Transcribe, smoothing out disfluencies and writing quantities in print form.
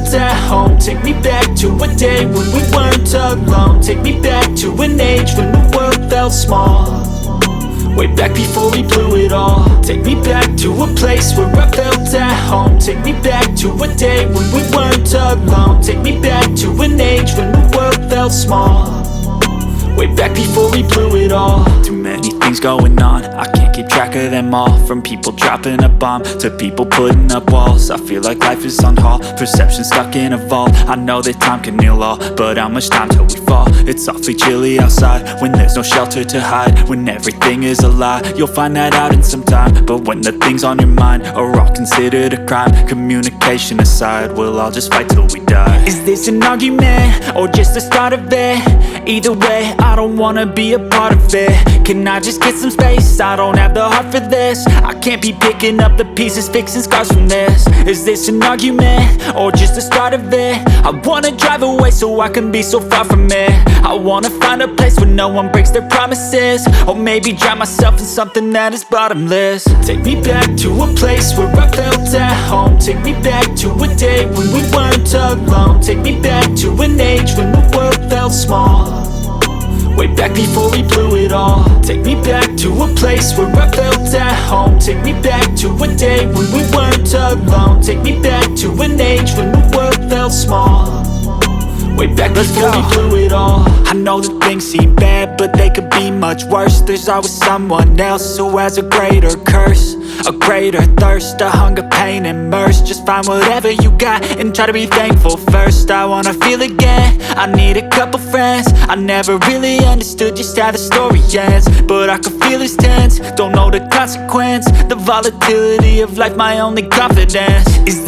felt at home. Take me back to a day when we weren't alone. Take me back to an age when the world felt small, way back before we blew it all. Take me back to a place where I felt at home. Take me back to a day when we weren't alone. Take me back to an age when the world felt small, way back before we blew it all. Too many things going on, I can't keep track of them all. From people dropping a bomb to people putting up walls. I feel like life is on hold, perception stuck in a vault. I know that time can heal all, but how much time till we fall? It's awfully chilly outside when there's no shelter to hide. When everything is a lie, you'll find that out in some time. But when the things on your mind are all considered a crime, communication aside, we'll all just fight till we die. Is this an argument or just the start of it? Either way, I don't wanna be a part of it. Can I just get some space? I don't have the heart for this. I can't be picking up the pieces, fixing scars from this. Is this an argument or just the start of it? I wanna drive away so I can be so far from it. I wanna find a place where no one breaks their promises, or maybe drown myself in something that is bottomless. Take me back to a place where I felt at home. Take me back to a day when we weren't alone. Take me back to an age when the world felt small, way back before we blew it all. Take me back to a place where I felt at home. Take me back to a day when we weren't alone. Take me back to an age when the world felt small, way back before we blew it all. I know that things seem bad, but they could be much worse. There's always someone else who has a greater curse, a greater thirst, a hunger, pain, and mercy. Just find whatever you got and try to be thankful first. I wanna feel again, I need a couple friends. I never really understood just how the story ends, but I can feel it's tense, don't know the consequence. The volatility of life, my only confidence. Is this